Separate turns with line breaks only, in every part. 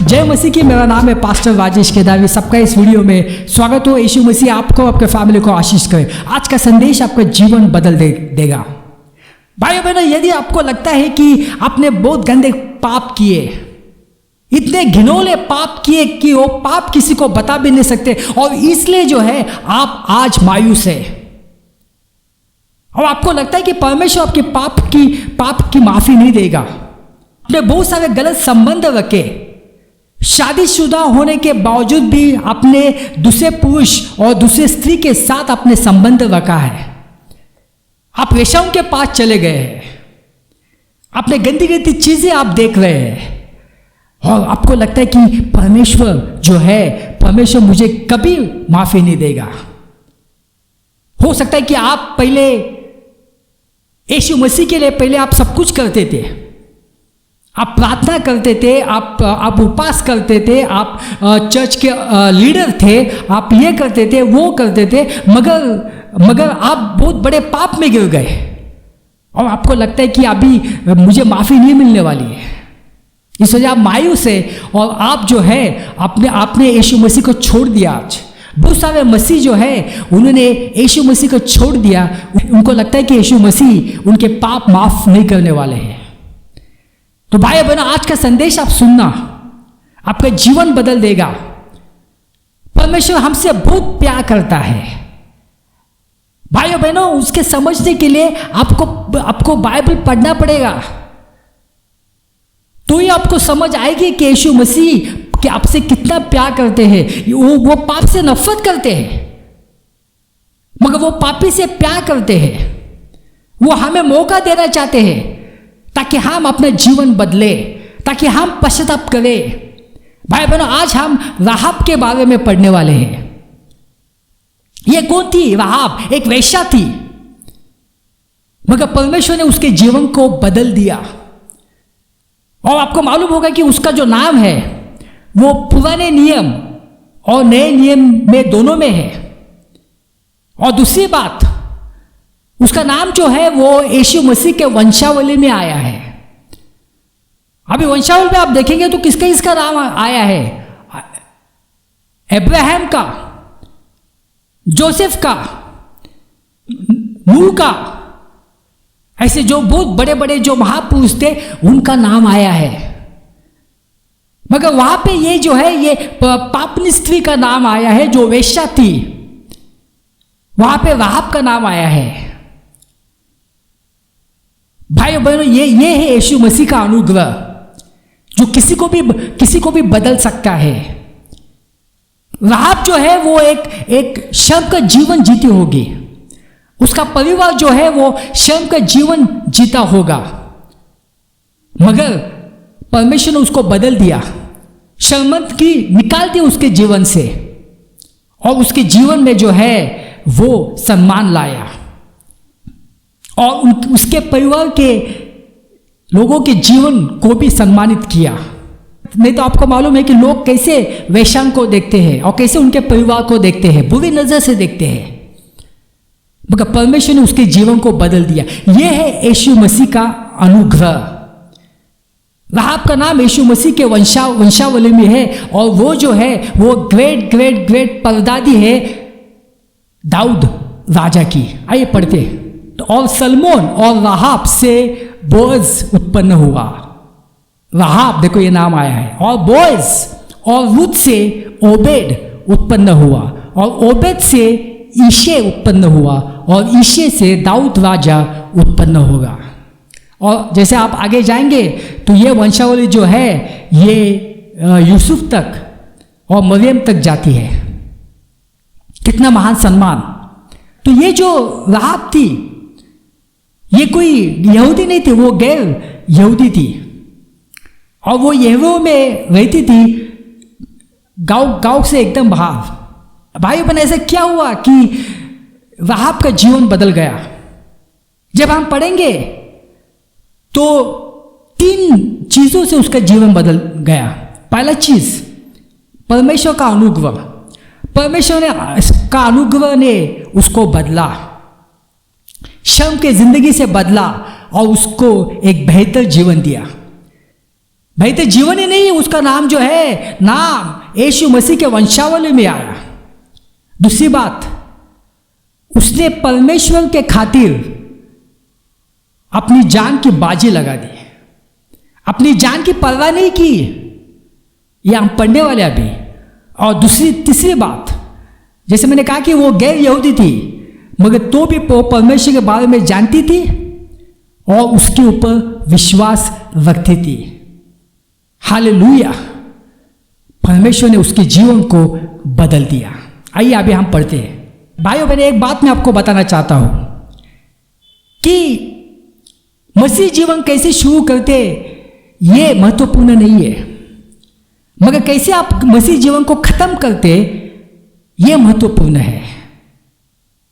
जय मसीह की। मेरा नाम है पास्टर राजेश केदारी। सबका इस वीडियो में स्वागत हो। यीशु मसीह आपको, आपके फैमिली को आशीष करे। आज का संदेश आपका जीवन बदल देगा। भाइयों बहनों, यदि आपको लगता है कि आपने बहुत गंदे पाप किए, इतने घिनौने पाप किए कि वो पाप किसी को बता भी नहीं सकते, और इसलिए जो है आप आज मायूस है, और आपको लगता है कि परमेश्वर आपके पाप की माफी नहीं देगा। आपने बहुत सारे गलत संबंध रखे, शादीशुदा होने के बावजूद भी आपने दूसरे पुरुष और दूसरे स्त्री के साथ अपने संबंध रखा है। आप वेश्याओं के पास चले गए हैं, आपने गंदी गंदी चीजें आप देख रहे हैं, और आपको लगता है कि परमेश्वर जो है, परमेश्वर मुझे कभी माफी नहीं देगा। हो सकता है कि आप पहले यीशु मसीह के लिए पहले आप सब कुछ करते थे, आप प्रार्थना करते थे, आप उपवास करते थे, आप चर्च के लीडर थे, आप ये करते थे, वो करते थे, मगर आप बहुत बड़े पाप में गिर गए, और आपको लगता है कि अभी मुझे माफ़ी नहीं मिलने वाली है। इस वजह आप मायूस है, और आप जो है आपने यीशु मसीह को छोड़ दिया। आज बहुत सारे मसीह जो है उन्होंने यीशु मसीह को छोड़ दिया। उनको लगता है कि यीशु मसीह उनके पाप माफ नहीं करने वाले हैं। तो भाई बहनों, आज का संदेश आप सुनना, आपका जीवन बदल देगा। परमेश्वर हमसे बहुत प्यार करता है भाइयों बहनों। उसके समझने के लिए आपको बाइबल पढ़ना पड़ेगा, तो ही आपको समझ आएगी कि यीशु मसीह कि आपसे कितना प्यार करते हैं। वो पाप से नफरत करते हैं, मगर वो पापी से प्यार करते हैं। वो हमें मौका देना चाहते हैं ताकि हम अपना जीवन बदले, ताकि हम पश्चाताप करें। भाई बहनों, आज हम राहाब के बारे में पढ़ने वाले हैं। ये कौन थी? राहाब एक वेश्या थी, मगर परमेश्वर ने उसके जीवन को बदल दिया। और आपको मालूम होगा कि उसका जो नाम है वो पुराने नियम और नए नियम में दोनों में है। और दूसरी बात, उसका नाम जो है वो यीशु मसीह के वंशावली में आया है। अभी वंशावली में आप देखेंगे तो किसका नाम आया है? अब्राहम का, जोसेफ का, नूह का, ऐसे जो बहुत बड़े बड़े जो महापुरुष थे उनका नाम आया है। मगर वहां पे ये जो है ये पापनी स्त्री का नाम आया है जो वेश्या थी। वहां पे राहाब का नाम आया है। भाइयों बहनों, ये है यीशु मसीह का अनुग्रह जो किसी को भी बदल सकता है। राहाब जो है वो एक शर्म का जीवन जीती होगी, उसका परिवार जो है वो शर्म का जीवन जीता होगा, मगर परमेश्वर ने उसको बदल दिया, शर्मिंदगी निकाल दी उसके जीवन से, और उसके जीवन में जो है वो सम्मान लाया, और उसके परिवार के लोगों के जीवन को भी सम्मानित किया। नहीं तो आपको मालूम है कि लोग कैसे वेश्याओं को देखते हैं और कैसे उनके परिवार को देखते हैं, बुरी नजर से देखते हैं, मगर परमेश्वर ने उसके जीवन को बदल दिया। यह है यीशु मसीह का अनुग्रह। राहाब का नाम यीशु मसीह के वंशावली में है, और वो जो है वो ग्रेट ग्रेट ग्रेट परदादी है दाऊद राजा की। आइए पढ़ते। तो और सलमोन और राहाब से बोअज उत्पन्न हुआ। राहाब देखो ये नाम आया है। और बोअज और रुत से ओबेद उत्पन्न हुआ, और ओबेद से ईशे उत्पन्न हुआ, और ईशे से दाऊद राजा उत्पन्न होगा। और जैसे आप आगे जाएंगे तो ये वंशावली जो है ये यूसुफ तक और मरियम तक जाती है। कितना महान सम्मान। तो ये जो राहाब थी ये कोई यहूदी नहीं थी, वो गैर यहूदी थी, और वो यहूदियों में रहती थी, गांव से एकदम बाहर। भाई बहन, ऐसा क्या हुआ कि राहाब का जीवन बदल गया? जब हम पढ़ेंगे तो 3 चीजों से उसका जीवन बदल गया। पहला चीज, परमेश्वर का अनुग्रह। परमेश्वर का अनुग्रह ने उसको बदला, शर्म के जिंदगी से बदला, और उसको एक बेहतर जीवन दिया। भाई तो जीवन ही नहीं, उसका नाम जो है, नाम यीशु मसीह के वंशावली में आया। दूसरी बात, उसने परमेश्वर के खातिर अपनी जान की बाजी लगा दी, अपनी जान की परवाह नहीं की। ये हम पढ़ने वाले अभी। और तीसरी बात, जैसे मैंने कहा कि वो गैर यहूदी थी, मगर तो भी वो परमेश्वर के बारे में जानती थी और उसके ऊपर विश्वास रखती थी। हालेलुया, परमेश्वर ने उसके जीवन को बदल दिया। आइए अभी हम पढ़ते हैं। भाइयों बहनों, एक बात मैं आपको बताना चाहता हूं कि मसीह जीवन कैसे शुरू करते ये महत्वपूर्ण नहीं है, मगर कैसे आप मसीह जीवन को खत्म करते ये महत्वपूर्ण है।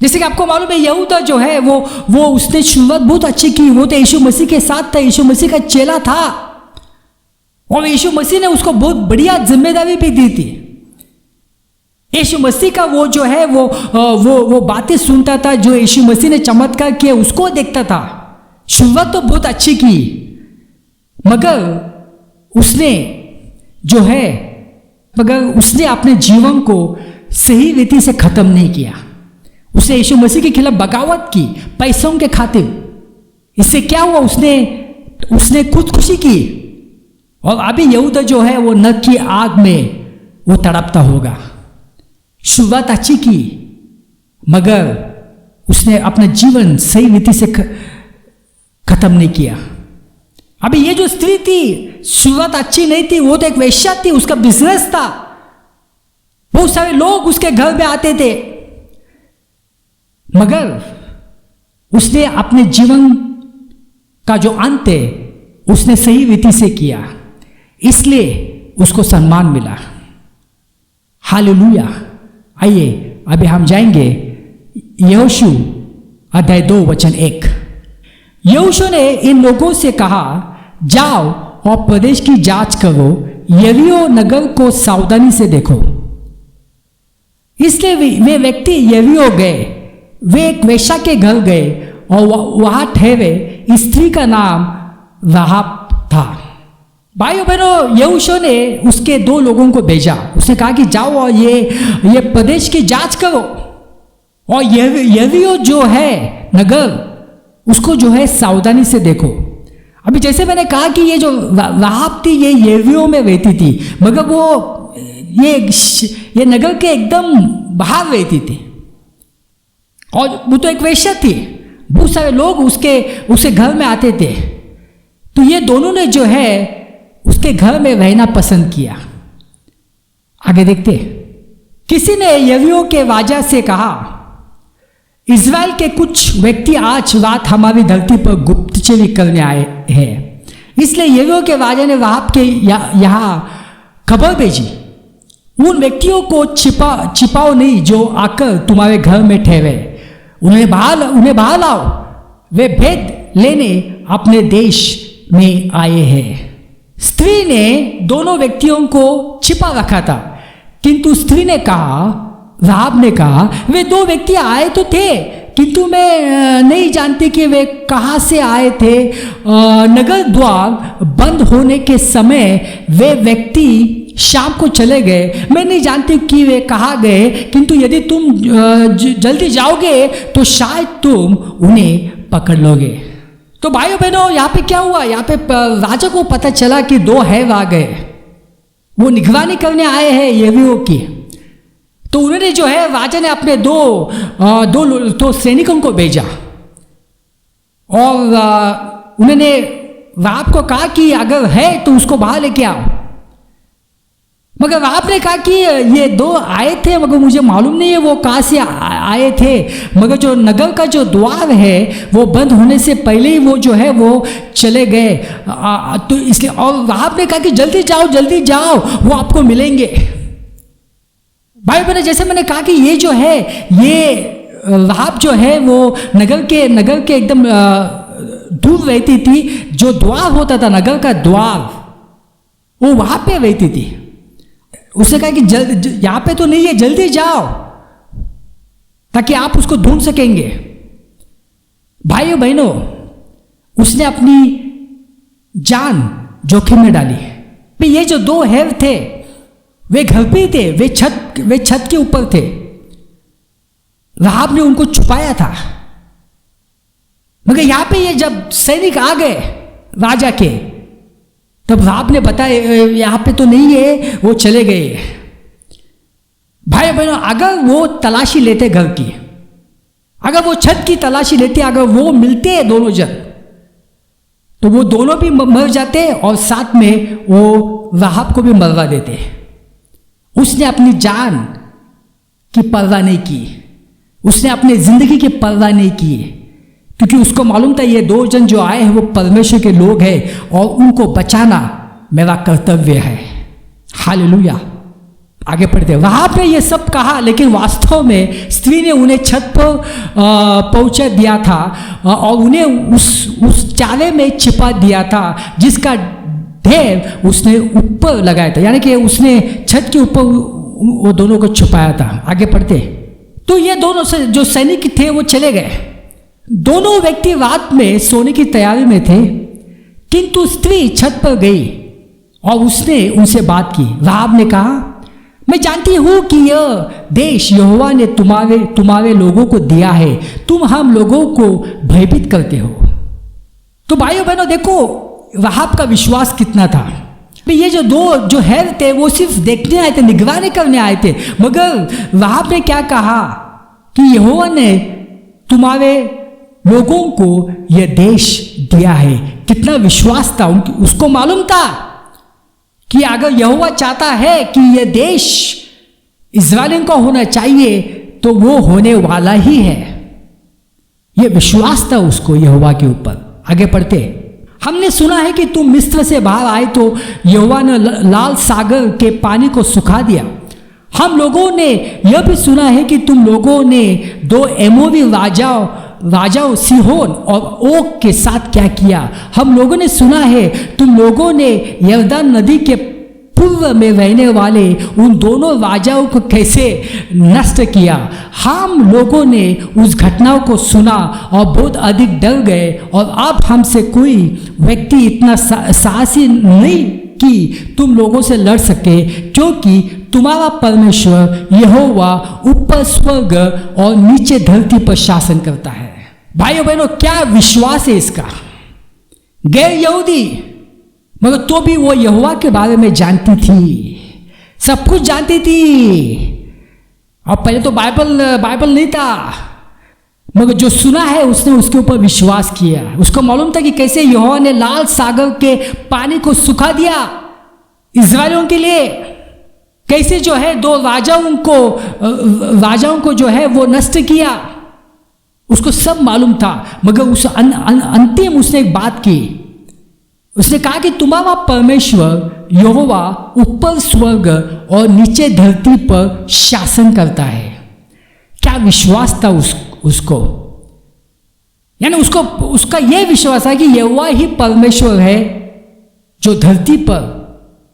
जैसे कि आपको मालूम है, यहूदा जो है वो उसने शुरुआत बहुत अच्छी की। वो तो यीशु मसीह के साथ था, यीशु मसीह का चेला था और यीशु मसीह ने उसको बहुत बढ़िया जिम्मेदारी भी दी थी। यीशु मसीह का वो जो है वो बातें सुनता था, जो यीशु मसीह ने चमत्कार किए उसको देखता था। शुरुआत तो बहुत अच्छी की, मगर उसने अपने जीवन को सही रीति से खत्म नहीं किया। उसने यीशु मसीह के खिलाफ बगावत की पैसों के खातिर। इससे क्या हुआ, उसने खुदकुशी की और अभी यहूदा जो है वो नरक की आग में वो तड़पता होगा। शुरुआत अच्छी की, मगर उसने अपना जीवन सही रीति से खत्म नहीं किया। अभी ये जो स्त्री थी, शुरुआत अच्छी नहीं थी। वो तो एक वेश्या थी, उसका बिजनेस था, बहुत सारे लोग उसके घर में आते थे, मगर उसने अपने जीवन का जो अंत है उसने सही रीति से किया, इसलिए उसको सम्मान मिला। हालेलुया। आइए अभी हम जाएंगे यहोशू अध्याय 2 वचन 1। यहोशू ने इन लोगों से कहा, जाओ और प्रदेश की जांच करो, यरीहो नगर को सावधानी से देखो। इसलिए वे व्यक्ति यरीहो गए। वे एक वेश्या के घर गए और वहां ठहरे। स्त्री का नाम राहाब था। भाइयों बहनों, यहोशू ने उसके 2 लोगों को भेजा। उसने कहा कि जाओ और ये प्रदेश की जांच करो और यरीहो जो है नगर, उसको जो है सावधानी से देखो। अभी जैसे मैंने कहा कि ये जो राहाब थी ये यरीहो में रहती थी, मगर वो ये नगर के एकदम बाहर रहती थी और वो तो एक वेश्या थी। बहुत सारे लोग उसके घर में आते थे, तो ये दोनों ने जो है उसके घर में रहना पसंद किया। आगे देखते। किसी ने यरीहो के राजा से कहा, इज़राइल के कुछ व्यक्ति आज रात हमारी धरती पर गुप्तचरी करने आए हैं। इसलिए यरीहो के राजा ने राहाब के यहाँ खबर भेजी, उन व्यक्तियों को छिपाओ नहीं जो आकर तुम्हारे घर में ठहरे। उन्हें बाहर लाओ, वे भेद लेने अपने देश में आए हैं। स्त्री ने दोनों व्यक्तियों को छिपा रखा था, किंतु स्त्री ने कहा, राहाब ने कहा, वे 2 व्यक्ति आए तो थे, किंतु मैं नहीं जानती कि वे कहाँ से आए थे। नगर द्वार बंद होने के समय वे व्यक्ति शाम को चले गए। मैं नहीं जानती कि वे कहाँ गए, किंतु यदि तुम जल्दी जाओगे तो शायद तुम उन्हें पकड़ लोगे। तो भाइयों बहनों, यहाँ पे क्या हुआ, यहाँ पे राजा को पता चला कि 2 हैव आ गए, वो निगरानी करने आए हैं यरीहो की। तो उन्होंने जो है, राजा ने अपने दो सैनिकों को भेजा और उन्होंने राहाब को कहा कि अगर है तो उसको बाहर लेके आओ। मगर राहाब ने कहा कि ये 2 आए थे, मगर मुझे मालूम नहीं है वो कहाँ से आए थे, मगर जो नगर का जो द्वार है वो बंद होने से पहले ही वो जो है वो चले गए। तो इसलिए, और राहाब ने कहा कि जल्दी जाओ, वो आपको मिलेंगे। भाई बहन, जैसे मैंने कहा कि ये जो है, ये राहाब जो है वो नगर के एकदम दूर रहती थी। जो द्वार होता था, नगर का द्वार, वो वहां पे रहती थी। उसने कहा कि यहाँ पे तो नहीं है, जल्दी जाओ ताकि आप उसको ढूंढ सकेंगे। भाइयों बहनों, उसने अपनी जान जोखिम में डाली। पे ये जो दो हैव थे वे घर पे ही थे, वे छत के ऊपर थे। राहाब ने उनको छुपाया था, मगर यहां पे ये जब सैनिक आ गए राजा के, तब राहाब ने बताया यहां पे तो नहीं है, वो चले गए। भाई बहनों, अगर वो तलाशी लेते घर की, अगर वो छत की तलाशी लेते, अगर वो मिलते दोनों जन, तो वो दोनों भी मर जाते और साथ में वो राहाब को भी मरवा देते। उसने अपनी जान की परवाह नहीं की, उसने अपनी जिंदगी की परवाह नहीं की, क्योंकि उसको मालूम था ये दो जन जो आए हैं वो परमेश्वर के लोग हैं और उनको बचाना मेरा कर्तव्य है। हालेलुया। आगे पढ़ते, वहां पे ये सब कहा, लेकिन वास्तव में स्त्री ने उन्हें छत पर पहुंचा दिया था और उन्हें उस चारे में छिपा दिया था जिसका ढेर उसने ऊपर लगाया था, यानी कि उसने छत के ऊपर वो दोनों को छुपाया था। आगे पढ़ते, तो ये दोनों से जो सैनिक थे वो चले गए। दोनों व्यक्ति रात में सोने की तैयारी में थे, किंतु स्त्री छत पर गई और उसने उनसे बात की। राहाब ने कहा, मैं जानती हूं कि यह देश यहोवा ने तुम्हारे लोगों को दिया है, तुम हम लोगों को भयभीत करते हो। तो भाइयों बहनों, देखो राहाब का विश्वास कितना था। ये जो दो जो हैव थे वो सिर्फ देखने आए थे, निगरानी करने आए थे, मगर राहाब ने क्या कहा कि यहोवा ने तुम्हारे लोगों को यह देश दिया है। कितना विश्वास था, उसको मालूम था कि अगर यहोवा चाहता है कि यह देश इस्राएलियों का होना चाहिए तो वो होने वाला ही है। यह विश्वास था उसको यहोवा के ऊपर। आगे पढ़ते, हमने सुना है कि तुम मिस्र से बाहर आए तो यहोवा ने लाल सागर के पानी को सुखा दिया। हम लोगों ने यह भी सुना है कि तुम लोगों ने दो एमोरी राजाओं सिहोन और ओग के साथ क्या किया। हम लोगों ने सुना है तुम लोगों ने यरदन नदी के पूर्व में रहने वाले उन दोनों राजाओं को कैसे नष्ट किया। हम लोगों ने उस घटनाओं को सुना और बहुत अधिक डर गए, और अब हमसे कोई व्यक्ति इतना साहसी नहीं कि तुम लोगों से लड़ सके, क्योंकि तुम्हारा परमेश्वर यहोवा ऊपर स्वर्ग और नीचे धरती पर शासन करता है। भाइयों बहनों, क्या विश्वास है इसका। गैर यहूदी, मगर तो भी वो यहोवा के बारे में जानती थी, सब कुछ जानती थी। और पहले तो बाइबल नहीं था, मगर जो सुना है उसने उसके ऊपर विश्वास किया। उसको मालूम था कि कैसे यहोवा ने लाल सागर के पानी को सुखा दिया इस्राएलियों के लिए, कैसे जो है दो राजाओं को जो है वो नष्ट किया। उसको सब मालूम था, मगर उस अंतिम उसने एक बात की। उसने कहा कि तुम्हारा परमेश्वर यहोवा ऊपर स्वर्ग और नीचे धरती पर शासन करता है। क्या विश्वास था उसको, यानी उसका यह विश्वास है कि यहोवा ही परमेश्वर है जो धरती पर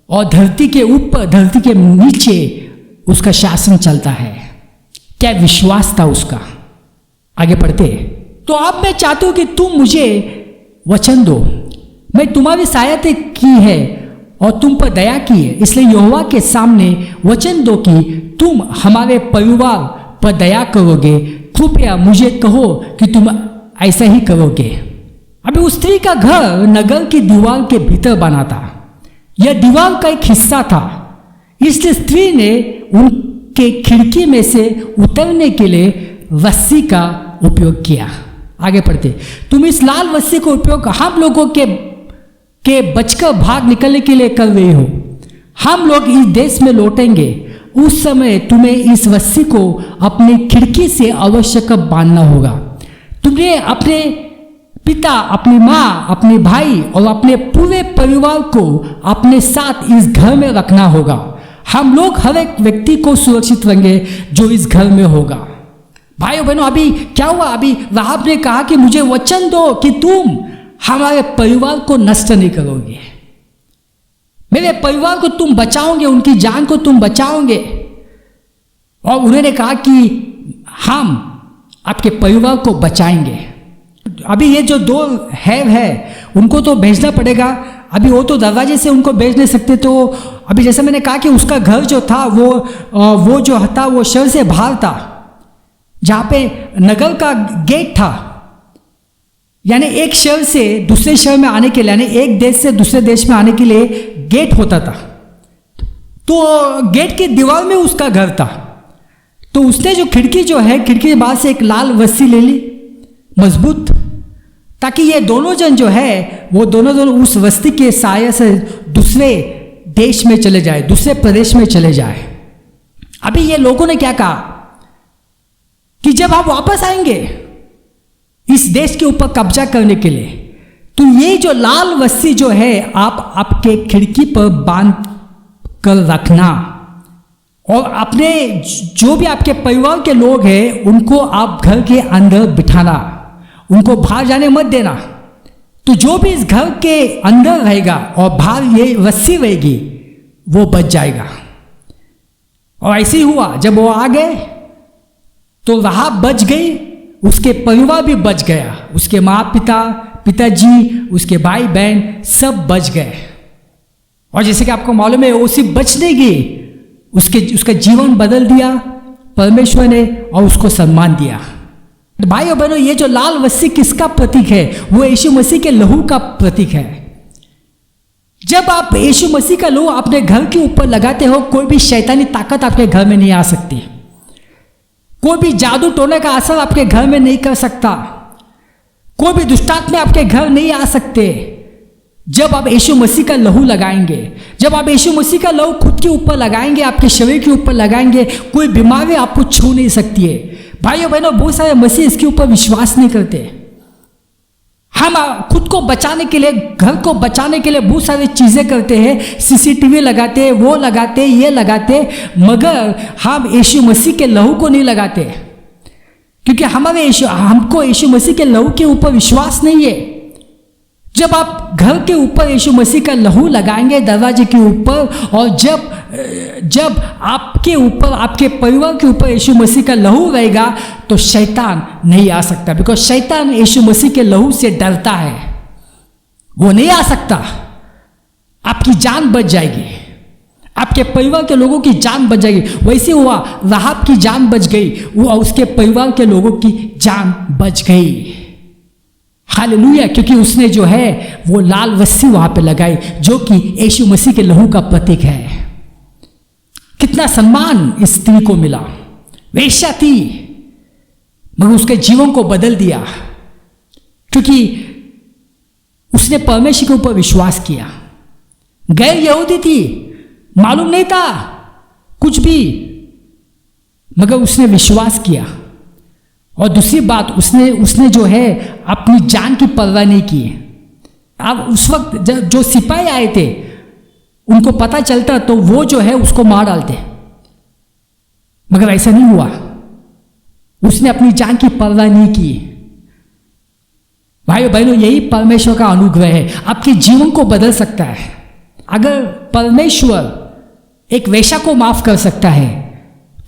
और धरती के ऊपर धरती के नीचे उसका शासन चलता है। क्या विश्वास था उसका। आगे पढ़ते, तो अब मैं चाहता हूं कि तुम मुझे वचन दो, मैं तुम्हारी सहायता की है और तुम पर दया की है, इसलिए यहोवा के सामने वचन दो कि तुम हमारे परिवार पर दया करोगे। कृपया मुझे कहो कि तुम ऐसा ही करोगे। अभी उस स्त्री का घर नगर की दीवार के भीतर बना था, यह दीवार का एक हिस्सा था, इसलिए स्त्री ने उनके खिड़की में से उतरने के लिए रस्सी का उपयोग किया। आगे पढ़ते, तुम इस लाल रस्सी का उपयोग हम लोगों के बचकर भाग निकलने के लिए कर रहे हो। हम लोग इस देश में लौटेंगे, उस समय तुम्हें इस रस्सी को अपनी खिड़की से अवश्य बांधना होगा। तुम्हें अपने पिता, अपनी माँ, अपने भाई और अपने पूरे परिवार को अपने साथ इस घर में रखना होगा। हम लोग हर एक व्यक्ति को सुरक्षित रखेंगे जो इस घर में होगा। भाइयों बहनों, अभी क्या हुआ, अभी राहाब ने कहा कि मुझे वचन दो कि तुम हमारे परिवार को नष्ट नहीं करोगे, मेरे परिवार को तुम बचाओगे, उनकी जान को तुम बचाओगे। और उन्होंने कहा कि हम आपके परिवार को बचाएंगे। अभी ये जो दो है उनको तो भेजना पड़ेगा अभी वो तो दरवाजे से उनको भेज नहीं सकते, तो अभी जैसे मैंने कहा कि उसका घर जो था वो जो था वो शहर से बाहर था, जहाँ पे नगर का गेट था। यानी एक शहर से दूसरे शहर में आने के लिए, यानी एक देश से दूसरे देश में आने के लिए गेट होता था। तो गेट की दीवार में उसका घर था। तो उसने जो खिड़की खिड़की के बाहर से एक लाल रस्सी ले ली मजबूत, ताकि ये दोनों जन जो है वो दोनों उस रस्सी के सहायता से दूसरे देश में चले जाए, दूसरे प्रदेश में चले जाए। अभी ये लोगों ने क्या कहा कि जब आप वापस आएंगे इस देश के ऊपर कब्जा करने के लिए, तो ये जो लाल रस्सी जो है आप आपके खिड़की पर बांध कर रखना, और अपने जो भी आपके परिवार के लोग हैं उनको आप घर के अंदर बिठाना, उनको बाहर जाने मत देना। तो जो भी इस घर के अंदर रहेगा और बाहर ये रस्सी रहेगी वो बच जाएगा। और ऐसे ही हुआ, जब वो आ गए तो राहाब बच गई, उसके परिवार भी बच गया, उसके माँ पिताजी, उसके भाई बहन सब बच गए। और जैसे कि आपको मालूम है वो सिर्फ बच नहीं गई, उसका जीवन बदल दिया परमेश्वर ने और उसको सम्मान दिया। भाई और बहनों, ये जो लाल रस्सी किसका प्रतीक है? वो यीशु मसीह के लहू का प्रतीक है। जब आप यीशु मसीह का लहू अपने घर के ऊपर लगाते हो, कोई भी शैतानी ताकत आपके घर में नहीं आ सकती, कोई भी जादू टोने का असर आपके घर में नहीं कर सकता, कोई भी दुष्टात्मा आपके घर नहीं आ सकते। जब आप यीशु मसीह का लहू लगाएंगे, जब आप यीशु मसीह का लहू खुद के ऊपर लगाएंगे, आपके शरीर के ऊपर लगाएंगे, कोई बीमारी आपको छू नहीं सकती है। भाइयों बहनों, बहुत सारे मसीह इसके ऊपर विश्वास नहीं करते। हम खुद को बचाने के लिए, घर को बचाने के लिए बहुत सारी चीज़ें करते हैं, सीसीटीवी लगाते हैं, वो लगाते, ये लगाते, मगर हम यीशु मसीह के लहू को नहीं लगाते, क्योंकि हमको यीशु मसीह के लहू के ऊपर विश्वास नहीं है। जब आप घर के ऊपर यीशु मसीह का लहू लगाएंगे, दरवाजे के ऊपर, और जब आपके ऊपर, आपके परिवार के ऊपर यीशु मसीह का लहू रहेगा, तो शैतान नहीं आ सकता, बिकॉज शैतान यीशु मसीह के लहू से डरता है, वो नहीं आ सकता। आपकी जान बच जाएगी, आपके परिवार के लोगों की जान बच जाएगी। वैसे हुआ, राहाब की जान बच गई, वो उसके परिवार के लोगों की जान बच गई। हालेलुया, क्योंकि उसने जो है वो लाल रस्सी वहां पे लगाई, जो कि यीशु मसीह के लहू का प्रतीक है। कितना सम्मान इस स्त्री को मिला। वेश्या थी, मगर उसके जीवन को बदल दिया, क्योंकि उसने परमेश्वर के ऊपर विश्वास किया। गैर यहूदी थी, मालूम नहीं था कुछ भी, मगर उसने विश्वास किया। और दूसरी बात, उसने जो है अपनी जान की परवाह नहीं की। अब उस वक्त जो सिपाही आए थे, उनको पता चलता तो वो जो है उसको मार डालते, मगर ऐसा नहीं हुआ। उसने अपनी जान की परवाह नहीं की। भाइयों बहनों, यही परमेश्वर का अनुग्रह है, आपके जीवन को बदल सकता है। अगर परमेश्वर एक वेश्या को माफ कर सकता है,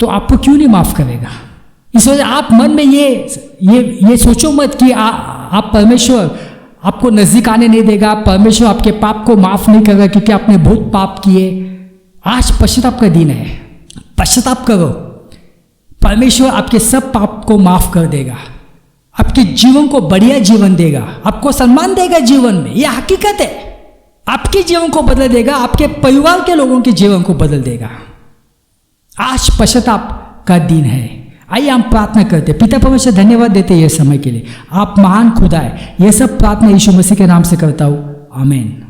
तो आपको क्यों नहीं माफ करेगा? इस वजह आप मन में ये सोचो मत कि आप परमेश्वर आपको नजदीक आने नहीं देगा, परमेश्वर आपके पाप को माफ नहीं करेगा क्योंकि आपने बहुत पाप किए। आज पश्चाताप का दिन है, पश्चाताप करो, परमेश्वर आपके सब पाप को माफ कर देगा, आपके जीवन को बढ़िया जीवन देगा, आपको सम्मान देगा जीवन में। यह हकीकत है, आपके जीवन को बदल देगा, आपके परिवार के लोगों के जीवन को बदल देगा। आज पश्चाताप का दिन है। आइए हम प्रार्थना करते। पिता परमेश्वर, धन्यवाद देते ये समय के लिए, आप महान खुदा है। यह सब प्रार्थना यीशु मसीह के नाम से करता हूँ, आमीन।